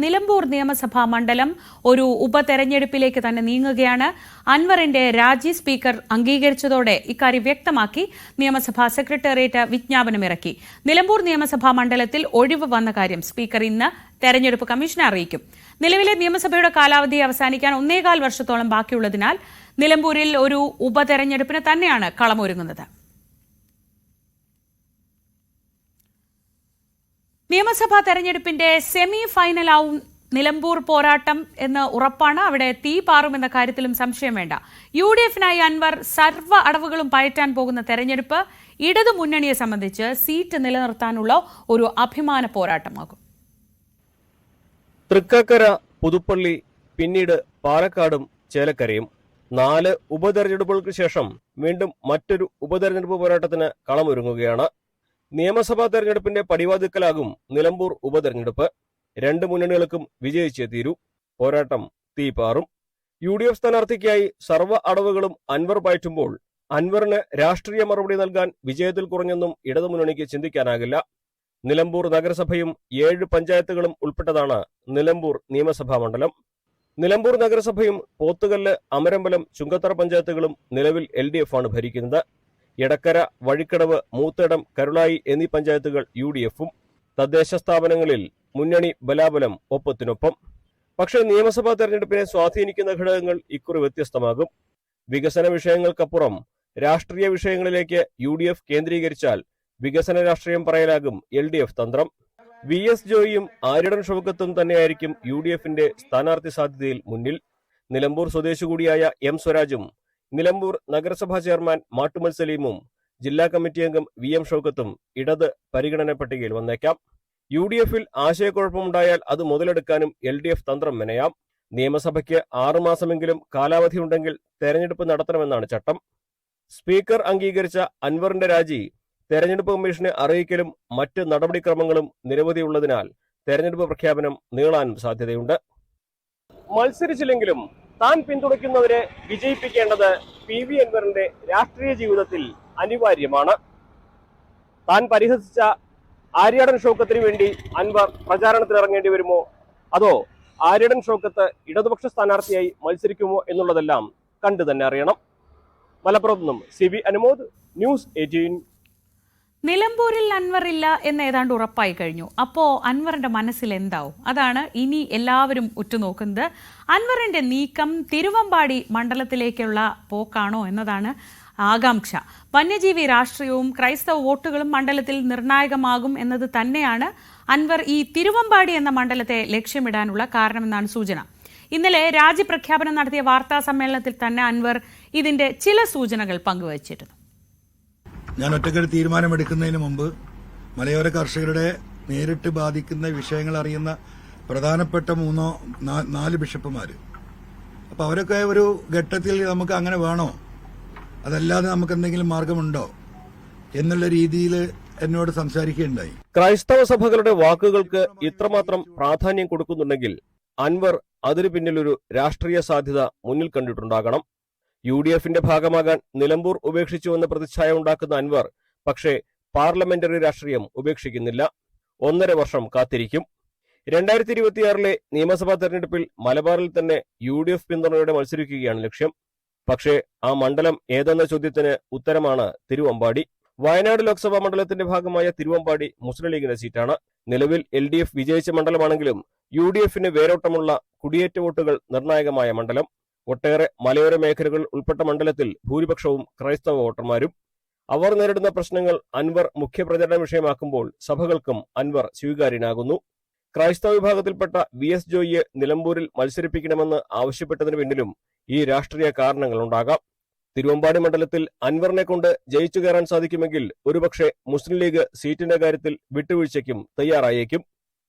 നിലമ്പൂർ നിയമസഭാ മണ്ഡലം ഒരു ഉപതെരഞ്ഞെടുപ്പിലേക്ക് തന്നെ നീങ്ങുകയാണ്. അൻവറിന്റെ രാജി സ്പീക്കർ അംഗീകരിച്ചതോടെ ഇക്കാര്യം വ്യക്തമാക്കി നിയമസഭാ സെക്രട്ടേറിയറ്റ് വിജ്ഞാപനമിറക്കി. നിലമ്പൂർ നിയമസഭാ മണ്ഡലത്തിൽ ഒഴിവ് വന്ന കാര്യം സ്പീക്കർ ഇന്ന് തെരഞ്ഞെടുപ്പ് കമ്മീഷനെ അറിയിക്കും. നിലവിലെ നിയമസഭയുടെ കാലാവധി അവസാനിക്കാൻ 1.25 വർഷത്തോളം ബാക്കിയുള്ളതിനാൽ നിലമ്പൂരിൽ ഒരു ഉപതെരഞ്ഞെടുപ്പിന് തന്നെയാണ് കളമൊരുങ്ങുന്നത്. നിയമസഭാ തെരഞ്ഞെടുപ്പിന്റെ സെമി ഫൈനലാവും നിലമ്പൂർ പോരാട്ടം എന്ന് ഉറപ്പാണ്. അവിടെ തീ പാറുമെന്ന കാര്യത്തിലും സംശയം വേണ്ട. UDF-നായി അൻവർ സർവ്വ അടവുകളും പയറ്റാൻ പോകുന്ന തെരഞ്ഞെടുപ്പ് ഇടതു മുന്നണിയെ സംബന്ധിച്ച് സീറ്റ് നിലനിർത്താനുള്ള ഒരു അഭിമാന പോരാട്ടമാകും. തൃക്കാക്കര, പുതുപ്പള്ളി, പിന്നീട് പാലക്കാടും ചേലക്കരയും 4 ഉപതെരഞ്ഞെടുപ്പുകൾക്ക് ശേഷം വീണ്ടും മറ്റൊരു ഉപതെരഞ്ഞെടുപ്പ് പോരാട്ടത്തിന് കളമൊരുങ്ങുകയാണ്. നിയമസഭാ തെരഞ്ഞെടുപ്പിന്റെ പടിവാതിക്കലാകും നിലമ്പൂർ ഉപതെരഞ്ഞെടുപ്പ്. 2 മുന്നണികൾക്കും വിജയിച്ചേ തീരൂ. പോരാട്ടം തീപാറും. UDF സ്ഥാനാർത്ഥിക്കായി സർവ്വ അടവുകളും അൻവർ പയറ്റുമ്പോൾ അൻവറിന് രാഷ്ട്രീയ മറുപടി നൽകാൻ വിജയത്തിൽ കുറഞ്ഞെന്നും ഇടതുമുന്നണിക്ക് ചിന്തിക്കാനാകില്ല. നിലമ്പൂർ നഗരസഭയും 7 പഞ്ചായത്തുകളും ഉൾപ്പെട്ടതാണ് നിലമ്പൂർ നിയമസഭാ മണ്ഡലം. നിലമ്പൂർ നഗരസഭയും പോത്തുകല്ല്, അമരമ്പലം, ചുങ്കത്തറ പഞ്ചായത്തുകളും നിലവിൽ LDF ആണ് ഭരിക്കുന്നത്. എടക്കര, വഴിക്കടവ്, മൂത്തേടം, കരുളായി എന്നീ പഞ്ചായത്തുകൾ UDF-ഉം. തദ്ദേശ സ്ഥാപനങ്ങളിൽ മുന്നണി ബലാബലം ഒപ്പത്തിനൊപ്പം. പക്ഷേ നിയമസഭാ തെരഞ്ഞെടുപ്പിനെ സ്വാധീനിക്കുന്ന ഘടകങ്ങൾ ഇക്കുറി വ്യത്യസ്തമാകും. വികസന വിഷയങ്ങൾക്കപ്പുറം രാഷ്ട്രീയ വിഷയങ്ങളിലേക്ക് UDF കേന്ദ്രീകരിച്ചാൽ വികസന രാഷ്ട്രീയം പറയലാകും LDF തന്ത്രം. VS ജോയിയും ആര്യടൻ ഷൗക്കത്തും തന്നെയായിരിക്കും UDF-ന്റെ സ്ഥാനാർത്ഥി സാധ്യതയിൽ മുന്നിൽ. നിലമ്പൂർ സ്വദേശി കൂടിയായ M സ്വരാജും നിലമ്പൂർ നഗരസഭാ ചെയർമാൻ മാട്ടുമൽ സലീമും ജില്ലാ കമ്മിറ്റി അംഗം VM ഷൗക്കത്തും ഇടത് പരിഗണന പട്ടികയിൽ വന്നേക്കാം. UDF-ൽ ആശയക്കുഴപ്പമുണ്ടായാൽ അത് മുതലെടുക്കാനും LDF തന്ത്രം മെനയാം. നിയമസഭയ്ക്ക് 6 മാസമെങ്കിലും കാലാവധിയുണ്ടെങ്കിൽ തെരഞ്ഞെടുപ്പ് നടത്തണമെന്നാണ് ചട്ടം. സ്പീക്കർ അംഗീകരിച്ച അൻവറിന്റെ രാജി തെരഞ്ഞെടുപ്പ് കമ്മീഷനെ അറിയിക്കലും മറ്റ് നടപടിക്രമങ്ങളും നിരവധിയുള്ളതിനാൽ തെരഞ്ഞെടുപ്പ് പ്രഖ്യാപനം നീളാനും സാധ്യതയുണ്ട്. മത്സരിച്ചില്ലെങ്കിലും താൻ പിന്തുണയ്ക്കുന്നവരെ വിജയിപ്പിക്കേണ്ടത് PV അൻവറിന്റെ രാഷ്ട്രീയ ജീവിതത്തിൽ അനിവാര്യമാണ്. താൻ പരിഹസിച്ച ആര്യടൻ ഷൗക്കത്തിന് വേണ്ടി അൻവർ പ്രചാരണത്തിനിറങ്ങേണ്ടി വരുമോ, അതോ ആര്യടൻ ഷൗക്കത്ത് ഇടതുപക്ഷ സ്ഥാനാർത്ഥിയായി മത്സരിക്കുമോ എന്നുള്ളതെല്ലാം കണ്ടു തന്നെ അറിയണം. മലപ്പുറത്ത് നിന്നും CB അനുമോദ്, ന്യൂസ് 18. നിലമ്പൂരിൽ അൻവർ ഇല്ല എന്ന് ഏതാണ്ട് ഉറപ്പായി കഴിഞ്ഞു. അപ്പോൾ അൻവറിന്റെ മനസ്സിൽ എന്താവും? അതാണ് ഇനി എല്ലാവരും ഉറ്റുനോക്കുന്നത്. അൻവറിന്റെ നീക്കം തിരുവമ്പാടി മണ്ഡലത്തിലേക്കുള്ള പോക്കാണോ എന്നതാണ് ആകാംക്ഷ. വന്യജീവി രാഷ്ട്രീയവും ക്രൈസ്തവ വോട്ടുകളും മണ്ഡലത്തിൽ നിർണായകമാകും എന്നത് തന്നെയാണ് അൻവർ ഈ തിരുവമ്പാടി എന്ന മണ്ഡലത്തെ ലക്ഷ്യമിടാനുള്ള കാരണമെന്നാണ് സൂചന. ഇന്നലെ രാജ്യപ്രഖ്യാപനം നടത്തിയ വാർത്താ സമ്മേളനത്തിൽ തന്നെ അൻവർ ഇതിന്റെ ചില സൂചനകൾ പങ്കുവച്ചിരുന്നു. ഞാൻ ഒറ്റയ്ക്കൊരു തീരുമാനമെടുക്കുന്നതിന് മുമ്പ് മലയോര കർഷകരുടെ നേരിട്ട് ബാധിക്കുന്ന വിഷയങ്ങൾ അറിയുന്ന പ്രധാനപ്പെട്ട 3-4 ബിഷപ്പുമാർ, അപ്പോൾ അവരൊക്കെ ഒരു ഘട്ടത്തിൽ നമുക്ക് അങ്ങനെ വേണോ, അതല്ലാതെ നമുക്ക് എന്തെങ്കിലും മാർഗമുണ്ടോ എന്നുള്ള രീതിയിൽ എന്നോട് സംസാരിക്കുകയുണ്ടായി. ക്രൈസ്തവ സഭകളുടെ വാക്കുകൾക്ക് ഇത്രമാത്രം പ്രാധാന്യം കൊടുക്കുന്നുണ്ടെങ്കിൽ അൻവർ അതിനു പിന്നിലൊരു രാഷ്ട്രീയ സാധ്യത മുന്നിൽ കണ്ടിട്ടുണ്ടാകണം. UDF-ന്റെ ഭാഗമാകാൻ നിലമ്പൂർ ഉപേക്ഷിച്ചുവെന്ന പ്രതിച്ഛായ ഉണ്ടാക്കുന്ന അൻവർ പക്ഷേ പാർലമെന്ററി രാഷ്ട്രീയം ഉപേക്ഷിക്കുന്നില്ല. 1.5 വർഷം കാത്തിരിക്കും. 2026-ലെ നിയമസഭാ തെരഞ്ഞെടുപ്പിൽ മലബാറിൽ തന്നെ UDF പിന്തുണയോടെ മത്സരിക്കുകയാണ് ലക്ഷ്യം. പക്ഷേ ആ മണ്ഡലം ഏതെന്ന ചോദ്യത്തിന് ഉത്തരമാണ് തിരുവമ്പാടി. വയനാട് ലോക്സഭാ മണ്ഡലത്തിന്റെ ഭാഗമായ തിരുവമ്പാടി മുസ്ലിം ലീഗിന്റെ സീറ്റാണ്. നിലവിൽ LDF വിജയിച്ച മണ്ഡലമാണെങ്കിലും UDF-ന് വേരോട്ടമുള്ള കുടിയേറ്റ വോട്ടുകൾ നിർണായകമായ മണ്ഡലം. ഒട്ടേറെ മലയോര മേഖലകൾ ഉൾപ്പെട്ട മണ്ഡലത്തിൽ ഭൂരിപക്ഷവും ക്രൈസ്തവ വോട്ടർമാരും. അവർ നേരിടുന്ന പ്രശ്നങ്ങൾ അൻവർ മുഖ്യപ്രചരണ വിഷയമാക്കുമ്പോൾ സഭകൾക്കും അൻവർ സ്വീകാര്യനാകുന്നു. ക്രൈസ്തവ വിഭാഗത്തിൽപ്പെട്ട VS ജോയിയെ നിലമ്പൂരിൽ മത്സരിപ്പിക്കണമെന്ന് ആവശ്യപ്പെട്ടതിനു പിന്നിലും ഈ രാഷ്ട്രീയ കാരണങ്ങളുണ്ടാകാം. തിരുവമ്പാടി മണ്ഡലത്തിൽ അൻവറിനെ കൊണ്ട് ജയിച്ചു കയറാൻ സാധിക്കുമെങ്കിൽ ഒരുപക്ഷെ മുസ്ലിം ലീഗ് സീറ്റിന്റെ കാര്യത്തിൽ വിട്ടുവീഴ്ചയ്ക്കും തയ്യാറായേക്കും.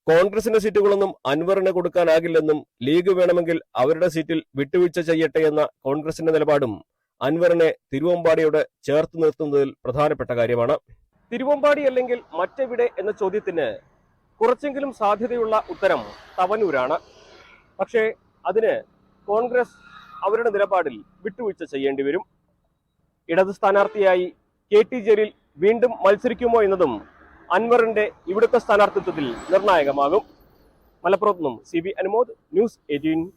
കോൺഗ്രസിന്റെ സീറ്റുകളൊന്നും അൻവറിന് കൊടുക്കാനാകില്ലെന്നും ലീഗ് വേണമെങ്കിൽ അവരുടെ സീറ്റിൽ വിട്ടുവീഴ്ച ചെയ്യട്ടെ എന്ന കോൺഗ്രസിന്റെ നിലപാടും അൻവറിനെ തിരുവമ്പാടിയോട് ചേർത്ത് നിർത്തുന്നതിൽ പ്രധാനപ്പെട്ട കാര്യമാണ്. തിരുവമ്പാടി അല്ലെങ്കിൽ മറ്റെവിടെ എന്ന ചോദ്യത്തിന് കുറച്ചെങ്കിലും സാധ്യതയുള്ള ഉത്തരം തവനൂരാണ്. പക്ഷേ അതിന് കോൺഗ്രസ് അവരുടെ നിലപാടിൽ വിട്ടുവീഴ്ച ചെയ്യേണ്ടി വരും. ഇടത് സ്ഥാനാർത്ഥിയായി KT ജലീൽ വീണ്ടും മത്സരിക്കുമോ എന്നതും അൻവറിന്റെ ഇവിടുത്തെ സ്ഥാനാർത്ഥിത്വത്തിൽ നിർണായകമാകും. മലപ്പുറത്ത് നിന്നും CB അനുമോദ്, ന്യൂസ് 18.